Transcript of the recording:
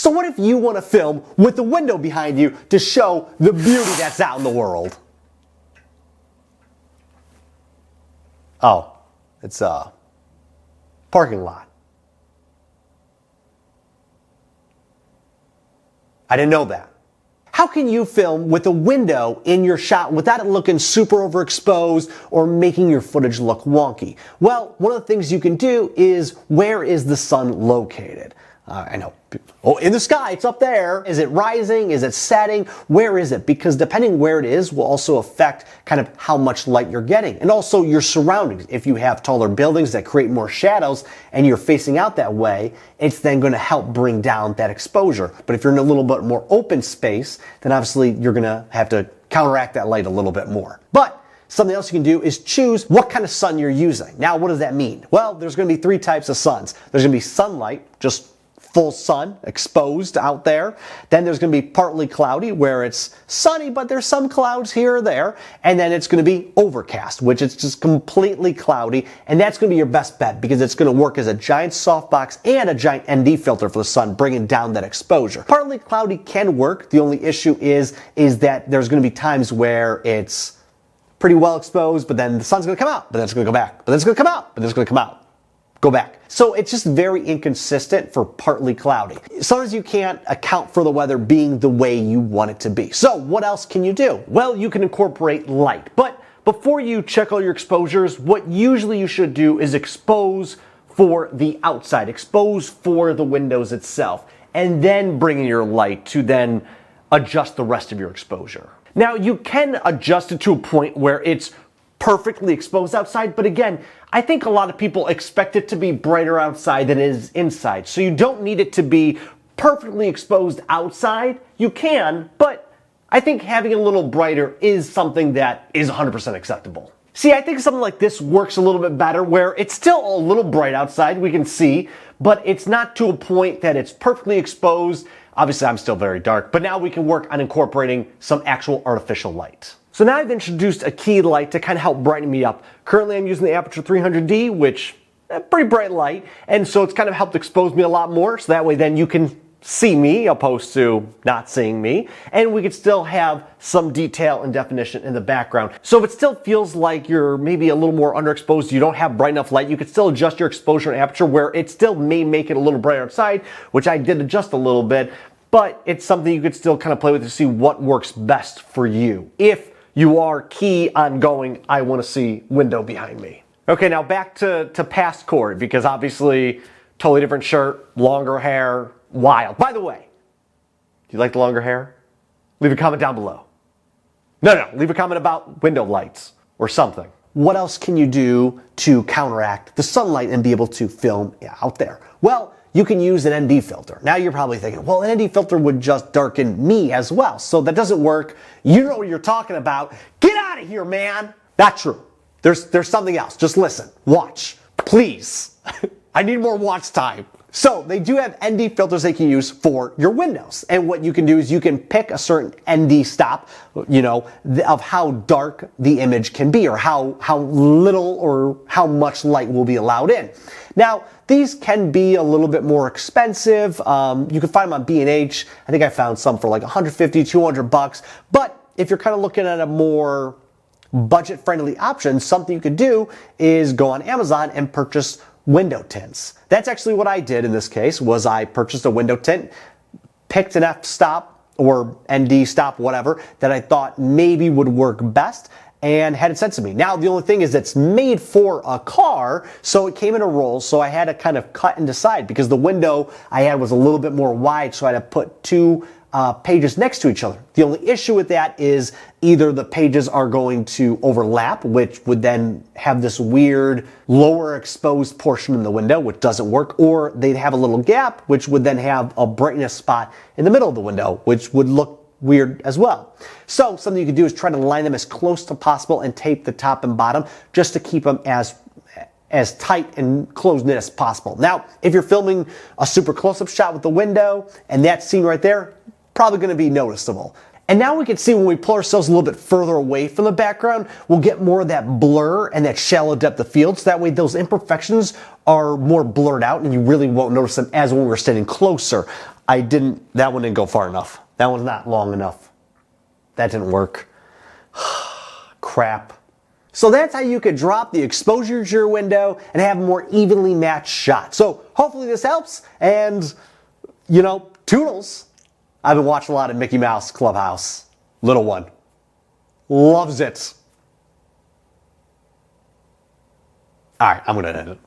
So what if you want to film with the window behind you to show the beauty that's out in the world? Oh, it's a parking lot. I didn't know that. How can you film with a window in your shot without it looking super overexposed or making your footage look wonky? Well, one of the things you can do is, where is the sun located? I know. Oh, in the sky, it's up there. Is it rising? Is it setting? Where is it? Because depending where it is will also affect kind of how much light you're getting. And also your surroundings. If you have taller buildings that create more shadows and you're facing out that way, it's then going to help bring down that exposure. But if you're in a little bit more open space, then obviously you're going to have to counteract that light a little bit more. But something else you can do is choose what kind of sun you're using. Now, what does that mean? Well, there's going to be three types of suns. There's going to be sunlight, just full sun exposed out there. Then there's going to be partly cloudy, where it's sunny but there's some clouds here or there. And then it's going to be overcast, which is just completely cloudy, and that's going to be your best bet because it's going to work as a giant softbox and a giant ND filter for the sun, bringing down that exposure. Partly cloudy can work. The only issue is that there's going to be times where it's pretty well exposed, but then the sun's going to come out, but then it's going to go back, but then it's going to come out, but then it's going to come out, go back. So it's just very inconsistent for partly cloudy. Sometimes you can't account for the weather being the way you want it to be. So what else can you do? Well, you can incorporate light. But before you check all your exposures, what usually you should do is expose for the outside, expose for the windows itself, and then bring in your light to then adjust the rest of your exposure. Now, you can adjust it to a point where it's perfectly exposed outside, but again, I think a lot of people expect it to be brighter outside than it is inside. So you don't need it to be perfectly exposed outside. You can, but I think having it a little brighter is something that is 100% acceptable. See, I think something like this works a little bit better, where it's still a little bright outside, we can see, but it's not to a point that it's perfectly exposed. Obviously, I'm still very dark, but now we can work on incorporating some actual artificial light. So now I've introduced a key light to kind of help brighten me up. Currently, I'm using the Aputure 300D, which is pretty bright light, and so it's kind of helped expose me a lot more, so that way then you can see me opposed to not seeing me, and we could still have some detail and definition in the background. So if it still feels like you're maybe a little more underexposed, you don't have bright enough light, you could still adjust your exposure and aperture where it still may make it a little brighter outside, which I did adjust a little bit, but it's something you could still kind of play with to see what works best for you. If you are key on going, I want to see window behind me. Okay, now back to past Corey, because obviously totally different shirt, longer hair, wild. By the way, do you like the longer hair? Leave a comment down below. No, leave a comment about window lights or something. What else can you do to counteract the sunlight and be able to film out there? Well, you can use an ND filter. Now you're probably thinking, well, an ND filter would just darken me as well. So that doesn't work. You know what you're talking about. Get out of here, man. Not true. There's something else. Just listen, watch, please. I need more watch time. So they do have ND filters they can use for your windows. And what you can do is you can pick a certain ND stop, of how dark the image can be, or how little or how much light will be allowed in. Now, these can be a little bit more expensive. You can find them on B&H. I think I found some for like $150, $200. But if you're kind of looking at a more budget-friendly option, something you could do is go on Amazon and purchase window tints. That's actually what I did in this case, was I purchased a window tint, picked an f-stop or ND stop, whatever, that I thought maybe would work best, and had it sent to me. Now, the only thing is it's made for a car, so it came in a roll, so I had to kind of cut and decide, because the window I had was a little bit more wide, so I had to put two pages next to each other. The only issue with that is either the pages are going to overlap, which would then have this weird lower exposed portion in the window, which doesn't work, or they'd have a little gap, which would then have a brightness spot in the middle of the window, which would look weird as well. So something you could do is try to line them as close to possible and tape the top and bottom just to keep them as tight and close-knit as possible. Now, if you're filming a super close-up shot with the window and that scene right there, probably going to be noticeable. And now we can see when we pull ourselves a little bit further away from the background, we'll get more of that blur and that shallow depth of field, so that way those imperfections are more blurred out and you really won't notice them as when we're standing closer. that one didn't go far enough. That one's not long enough. That didn't work. Crap. So that's how you could drop the exposure to your window and have a more evenly matched shot. So hopefully this helps, and toodles. I've been watching a lot of Mickey Mouse Clubhouse. Little one. Loves it. All right, I'm going to end it.